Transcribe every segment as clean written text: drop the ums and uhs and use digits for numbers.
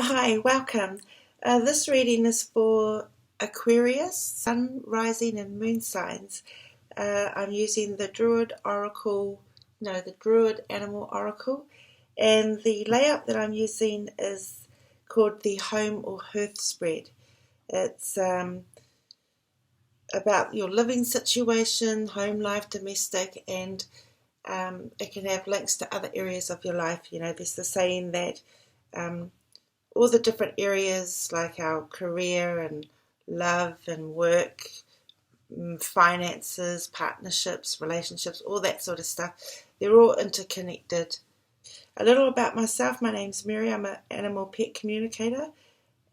Hi, welcome. This reading is for Aquarius, Sun, Rising and Moon signs. I'm using the Druid Oracle, the Druid Animal Oracle, and the layout that I'm using is called the Home or Hearth Spread. It's about your living situation, home life, domestic, and it can have links to other areas of your life. There's the saying that all the different areas like our career and love and work, finances, partnerships, relationships, all that sort of stuff, they're all interconnected. A little about myself: my name's Amira. I'm an animal pet communicator,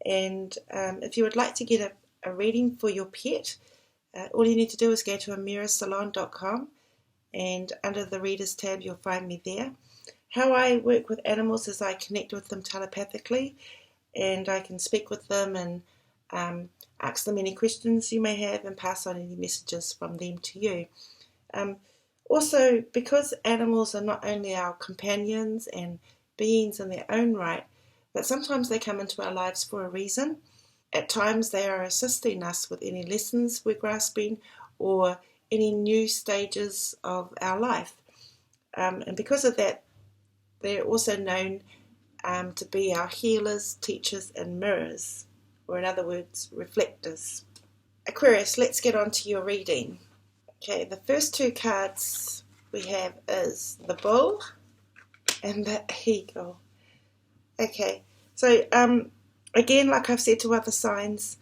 and if you would like to get a reading for your pet, all you need to do is go to amirasalon.com, and under the Readers tab you'll find me there. How I work with animals is I connect with them telepathically, and I can speak with them and ask them any questions you may have and pass on any messages from them to you. Also, because animals are not only our companions and beings in their own right, but sometimes they come into our lives for a reason. At times they are assisting us with any lessons we're grasping or any new stages of our life. And because of that, they're also known to be our healers, teachers, and mirrors, or in other words, reflectors. Aquarius, let's get on to your reading. Okay, the first two cards we have is the Bull and the Eagle. Okay, so again, like I've said to other signs,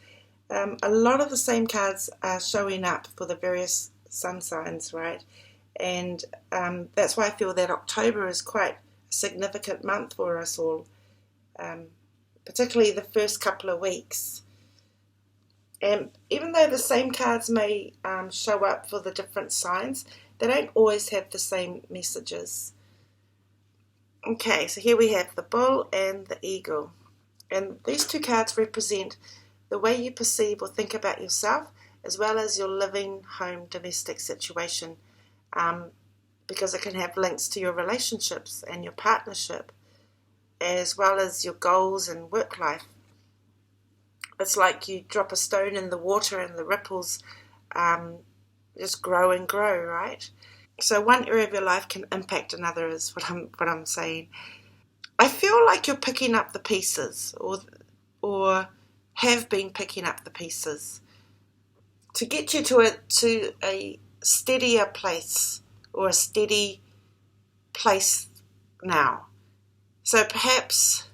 a lot of the same cards are showing up for the various sun signs, right? And that's why I feel that October is quite a significant month for us all, particularly the first couple of weeks. And even though the same cards may show up for the different signs, they don't always have the same messages. Okay, so here we have the Bull and the Eagle. And these two cards represent the way you perceive or think about yourself, as well as your living home domestic situation, because it can have links to your relationships and your partnership, as well as your goals and work life. It's like you drop a stone in the water and the ripples just grow and grow, right? So one area of your life can impact another, is what I'm saying. I feel like you're picking up the pieces, or have been picking up the pieces to get you to a steadier place, or a steady place now. So perhaps,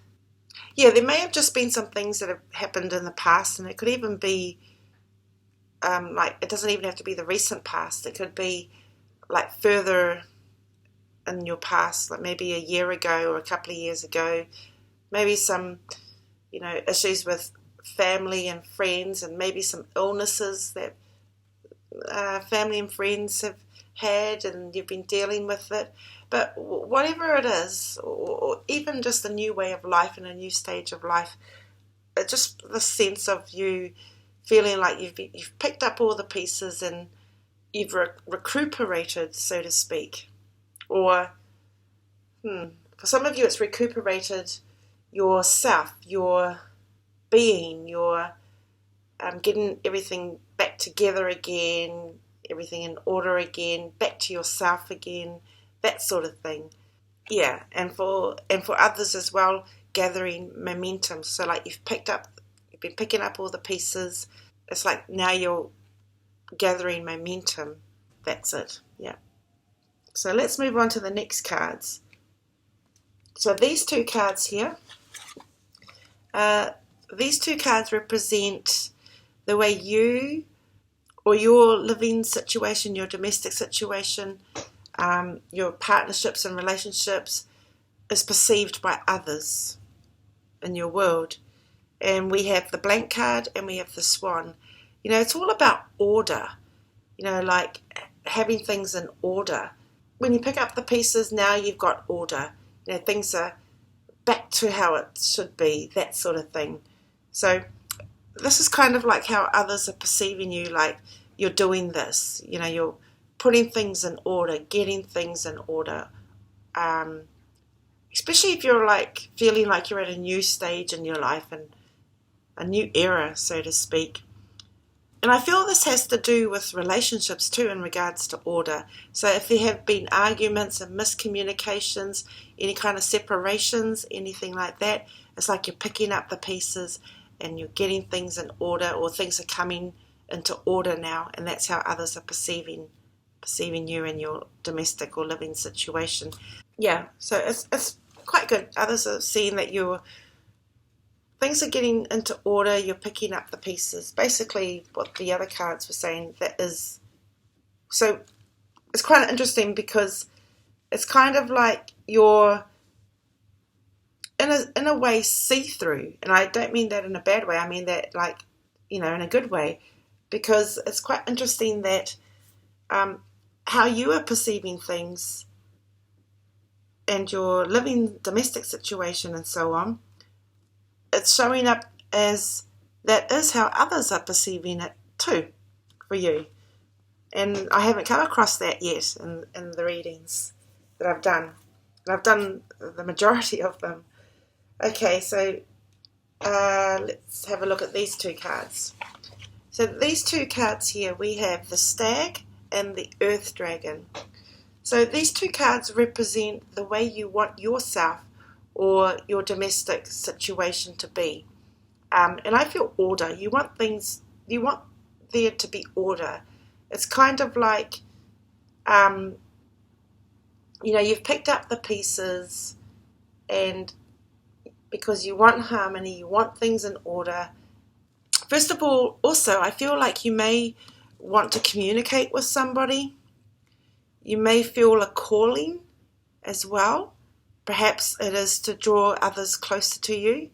there may have just been some things that have happened in the past, and it could even be like, it doesn't even have to be the recent past. It could be like further in your past, like maybe a year ago or a couple of years ago, maybe some issues with family and friends, and maybe some illnesses that family and friends have had, and you've been dealing with it. But whatever it is, or even just a new way of life and a new stage of life, just the sense of you feeling like you've picked up all the pieces and you've recuperated, so to speak. Or for some of you it's recuperated yourself, your being, your getting everything back together again, everything in order again, back to yourself again, that sort of thing. Yeah, and for others as well, gathering momentum. So like you've been picking up all the pieces. It's like now you're gathering momentum. That's it. Yeah. So let's move on to the next cards. So these two cards here, these two cards represent the way you, or your living situation, your domestic situation, your partnerships and relationships, is perceived by others in your world. And we have the blank card and we have the swan. It's all about order, like having things in order. When you pick up the pieces, now you've got order. Things are back to how it should be, that sort of thing. So this is kind of like how others are perceiving you, like you're doing this, you're putting things in order, getting things in order, especially if you're like feeling like you're at a new stage in your life and a new era, so to speak. And I feel this has to do with relationships too in regards to order. So if there have been arguments and miscommunications, any kind of separations, anything like that, it's like you're picking up the pieces and you're getting things in order, or things are coming into order now, and that's how others are perceiving you in your domestic or living situation. Yeah, so it's quite good. Others are seeing that things are getting into order, you're picking up the pieces. Basically what the other cards were saying, that is, so it's quite interesting because it's kind of like you're in a way see-through, and I don't mean that in a bad way, I mean that like, in a good way, because it's quite interesting that how you are perceiving things and your living domestic situation and so on, it's showing up as that is how others are perceiving it too for you. And I haven't come across that yet in the readings that I've done. And I've done the majority of them. Okay, so let's have a look at these two cards. So these two cards here, we have the Stag and the Earth Dragon. So these two cards represent the way you want yourself or your domestic situation to be. And I feel order. You want there to be order. It's kind of like, you've picked up the pieces, and because you want harmony, you want things in order. First of all, also, I feel like you may want to communicate with somebody. You may feel a calling as well. Perhaps it is to draw others closer to you.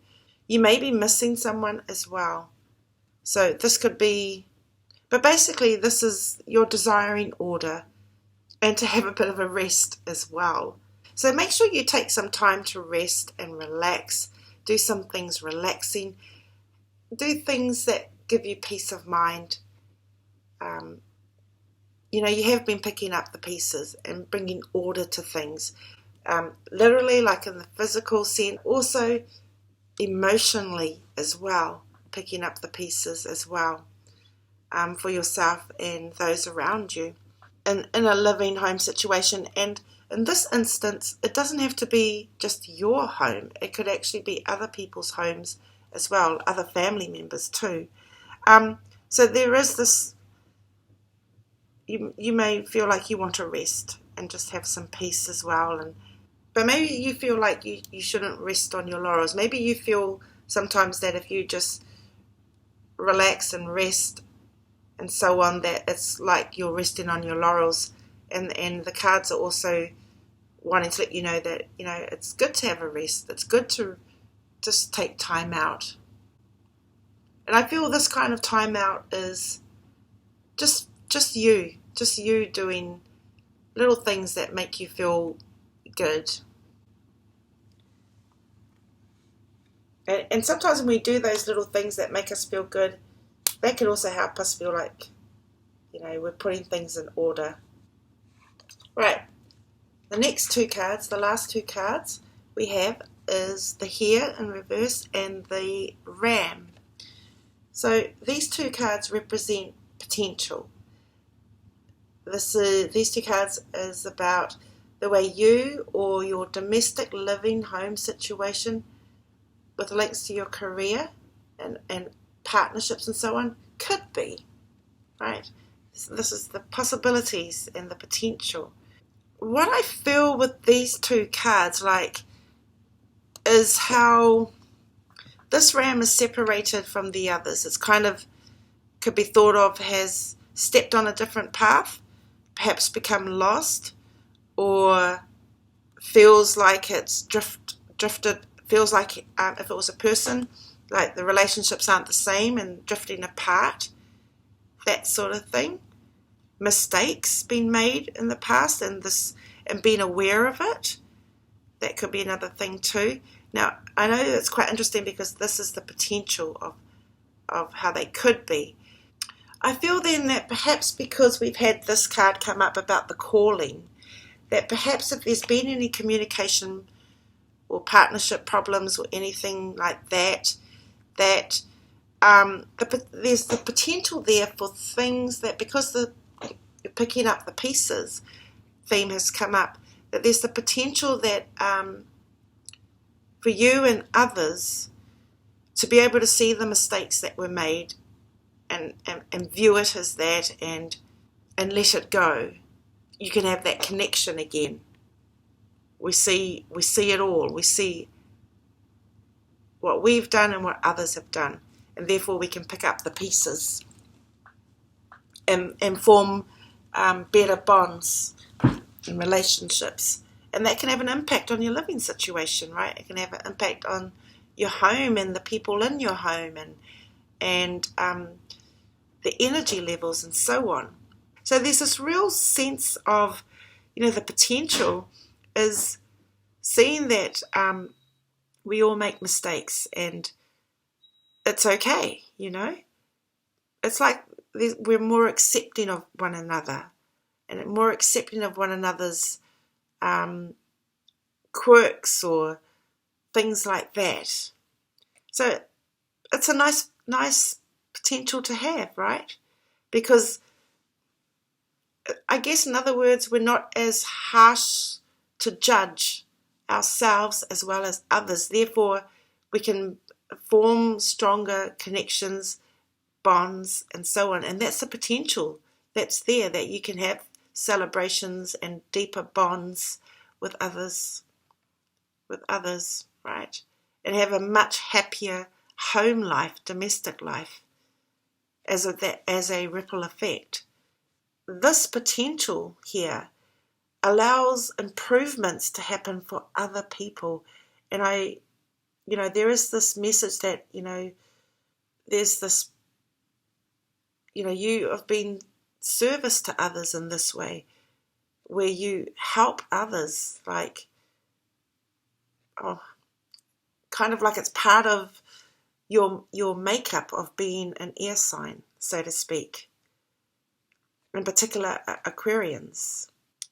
You may be missing someone as well. So this could be, but basically this is you're desiring order and to have a bit of a rest as well. So make sure you take some time to rest and relax. Do some things relaxing. Do things that give you peace of mind. You have been picking up the pieces and bringing order to things. Literally, like in the physical sense, also emotionally as well, picking up the pieces as well, for yourself and those around you in a living home situation. And in this instance, it doesn't have to be just your home. It could actually be other people's homes as well, other family members too. So there is this, you may feel like you want to rest and just have some peace as well. But maybe you feel like you shouldn't rest on your laurels. Maybe you feel sometimes that if you just relax and rest and so on, that it's like you're resting on your laurels. And the cards are also wanting to let you know that, it's good to have a rest. It's good to just take time out. And I feel this kind of time out is just you doing little things that make you feel good. And sometimes when we do those little things that make us feel good, that can also help us feel like, we're putting things in order. Right. The next two cards, the last two cards we have is the Hare in reverse and the Ram. So these two cards represent potential. These two cards is about the way you or your domestic living home situation with links to your career and partnerships and so on could be, right? This is the possibilities and the potential. What I feel with these two cards, is how this ram is separated from the others. It's kind of could be thought of has stepped on a different path, perhaps become lost, or feels like it's drifted, feels like if it was a person, like the relationships aren't the same and drifting apart, that sort of thing. Mistakes being made in the past and being aware of it, that could be another thing too. Now, I know it's quite interesting because this is the potential of how they could be. I feel then that perhaps because we've had this card come up about the calling, that perhaps if there's been any communication or partnership problems or anything like that, that there's the potential there for things that, because you're picking up the pieces theme has come up, that there's the potential that for you and others to be able to see the mistakes that were made and view it as that and let it go. You can have that connection again. We see it all. We see what we've done and what others have done, and therefore we can pick up the pieces and form better bonds and relationships. And that can have an impact on your living situation, right? It can have an impact on your home and the people in your home and the energy levels and so on. So there's this real sense of, the potential is seeing that we all make mistakes and it's okay, It's like we're more accepting of one another and more accepting of one another's quirks or things like that. So it's a nice potential to have, right? Because I guess, in other words, we're not as harsh to judge ourselves as well as others. Therefore, we can form stronger connections, bonds, and so on. And that's the potential that's there, that you can have celebrations and deeper bonds with others, right? And have a much happier home life, domestic life, as a ripple effect. This potential here allows improvements to happen for other people. And there is this message that, there's this, you have been service to others in this way, where you help others, kind of like it's part of your makeup of being an air sign, so to speak. In particular, Aquarians.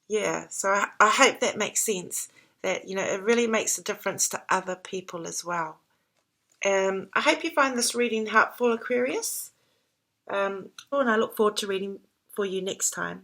Yeah, so I hope that makes sense, that, it really makes a difference to other people as well. I hope you find this reading helpful, Aquarius. And I look forward to reading for you next time.